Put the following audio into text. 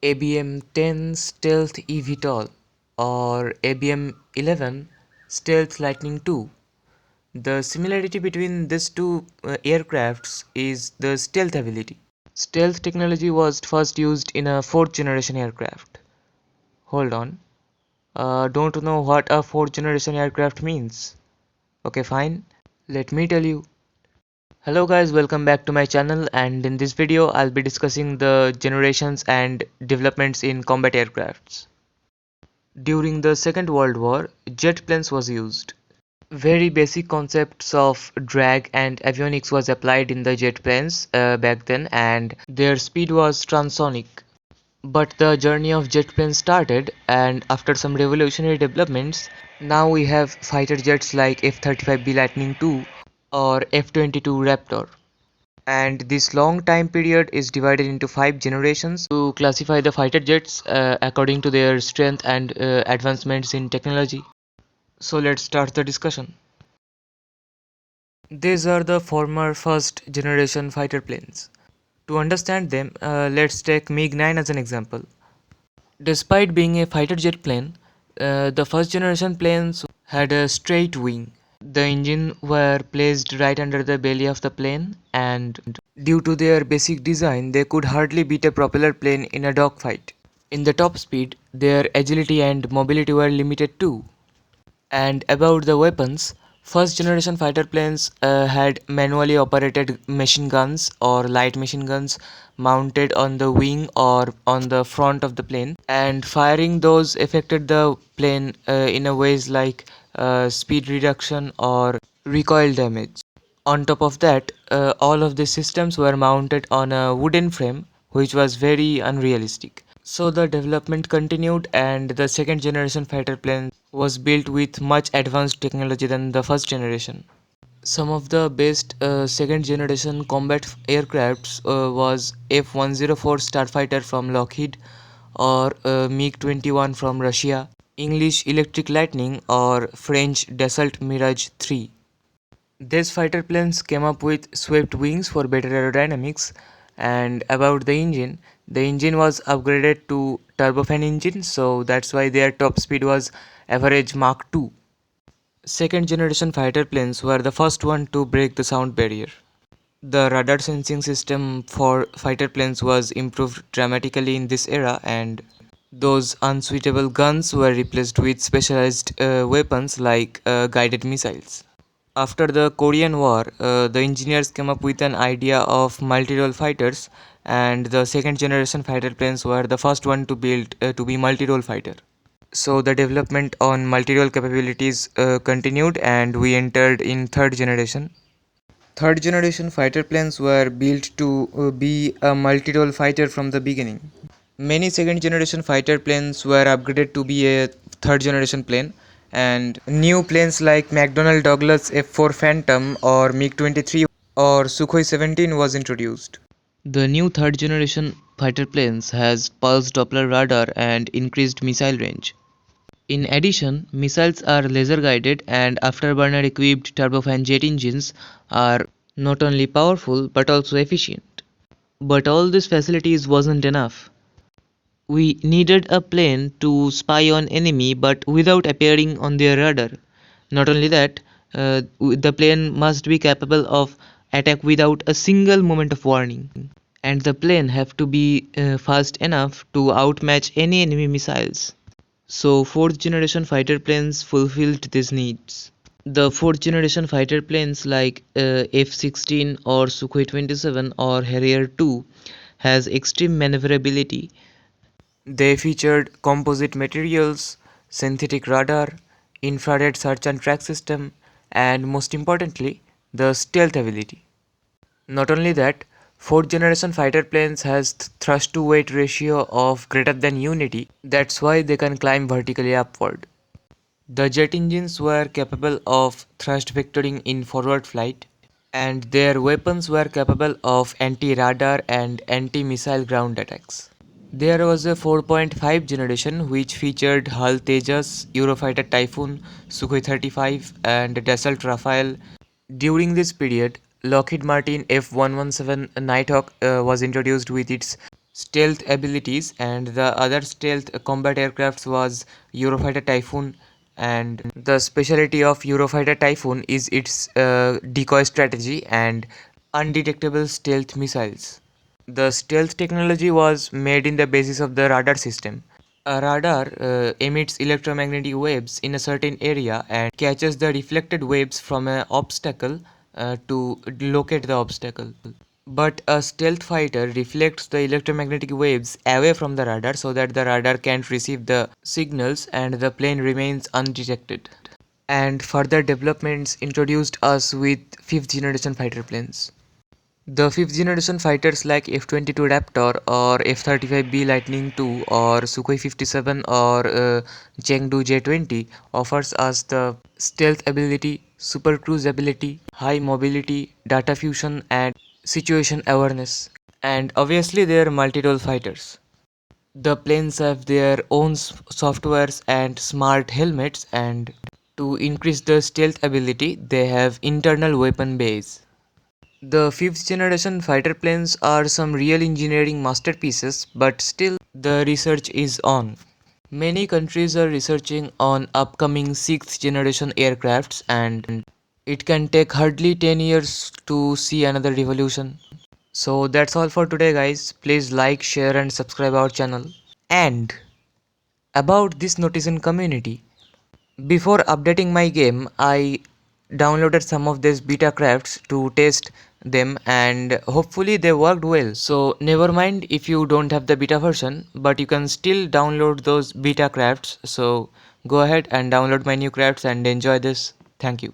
ABM-10 Stealth eVTOL or ABM-11 Stealth Lightning II. The similarity between these two aircrafts is the stealth ability. Stealth technology was first used in a fourth generation aircraft. Hold on. Don't know what a fourth generation aircraft means. Okay, fine. Let me tell you. Hello guys, welcome back to my channel, and in this video I'll be discussing the generations and developments in combat aircrafts. During the Second World War, jet planes was used. Very basic concepts of drag and avionics was applied in the jet planes back then, and their speed was transonic. But the journey of jet planes started, and after some revolutionary developments, now we have fighter jets like F-35B Lightning II or F-22 Raptor. And this long time period is divided into 5 generations to classify the fighter jets according to their strength and advancements in technology. So let's start the discussion. These are the former first generation fighter planes. To understand them, let's take MiG-9 as an example. Despite being a fighter jet plane, the first generation planes had a straight wing. The engine were placed right under the belly of the plane, and due to their basic design, they could hardly beat a propeller plane in a dogfight. In the top speed, their agility and mobility were limited too. And about the weapons, first generation fighter planes had manually operated machine guns or light machine guns mounted on the wing or on the front of the plane, and firing those affected the plane in a ways like speed reduction or recoil damage. On top of that, all of these systems were mounted on a wooden frame, which was very unrealistic. So the development continued, and the second generation fighter plane was built with much advanced technology than the first generation. Some of the best second generation combat aircrafts was F-104 Starfighter from Lockheed or MiG-21 from Russia, English Electric Lightning or French Dassault Mirage 3. These fighter planes came up with swept wings for better aerodynamics. And about the engine was upgraded to turbofan engine, so that's why their top speed was average Mach 2. Second generation fighter planes were the first one to break the sound barrier. The radar sensing system for fighter planes was improved dramatically in this era, and those unsuitable guns were replaced with specialized weapons like guided missiles. After the Korean War, the engineers came up with an idea of multirole fighters, and the second generation fighter planes were the first one to build to be multirole fighter. So the development on multirole capabilities continued, and we entered in third generation. Third generation fighter planes were built to be a multirole fighter from the beginning. Many second generation fighter planes were upgraded to be a third generation plane, and new planes like McDonnell Douglas F-4 Phantom or MiG-23 or Sukhoi 17 was introduced. The new third generation fighter planes has pulse Doppler radar and increased missile range. In addition, missiles are laser guided, and afterburner equipped turbofan jet engines are not only powerful but also efficient. But all these facilities wasn't enough. We needed a plane to spy on enemy but without appearing on their radar. Not only that, the plane must be capable of attack without a single moment of warning. And the plane have to be fast enough to outmatch any enemy missiles. So fourth generation fighter planes fulfilled these needs. The fourth generation fighter planes like F-16 or Sukhoi 27 or Harrier 2 has extreme maneuverability. They featured composite materials, synthetic radar, infrared search and track system, and most importantly, the stealth ability. Not only that, fourth generation fighter planes has thrust to weight ratio of greater than unity. That's why they can climb vertically upward. The jet engines were capable of thrust vectoring in forward flight, and their weapons were capable of anti-radar and anti-missile ground attacks. There was a 4.5 generation which featured Hull Tejas, Eurofighter Typhoon, Sukhoi 35 and Dassault Rafale. During this period, Lockheed Martin F-117 Nighthawk was introduced with its stealth abilities, and the other stealth combat aircrafts was Eurofighter Typhoon. And the specialty of Eurofighter Typhoon is its decoy strategy and undetectable stealth missiles. The stealth technology was made in the basis of the radar system. A radar emits electromagnetic waves in a certain area and catches the reflected waves from an obstacle to locate the obstacle. But a stealth fighter reflects the electromagnetic waves away from the radar so that the radar can't receive the signals and the plane remains undetected. And further developments introduced us with 5th generation fighter planes. The 5th generation fighters like F-22 Raptor or F-35B Lightning II or Sukhoi 57 or Chengdu J-20 offers us the stealth ability, super cruise ability, high mobility, data fusion and situation awareness. And obviously they are multi-role fighters. The planes have their own softwares and smart helmets, and to increase the stealth ability they have internal weapon bays. The 5th generation fighter planes are some real engineering masterpieces, but still the research is on. Many countries are researching on upcoming 6th generation aircrafts, and it can take hardly 10 years to see another revolution. So that's all for today guys. Please like, share and subscribe our channel. And about this Notizen community, before updating my game, I downloaded some of these beta crafts to test them and hopefully they worked well. So never mind if you don't have the beta version, but you can still download those beta crafts. So go ahead and download my new crafts and enjoy this. Thank you.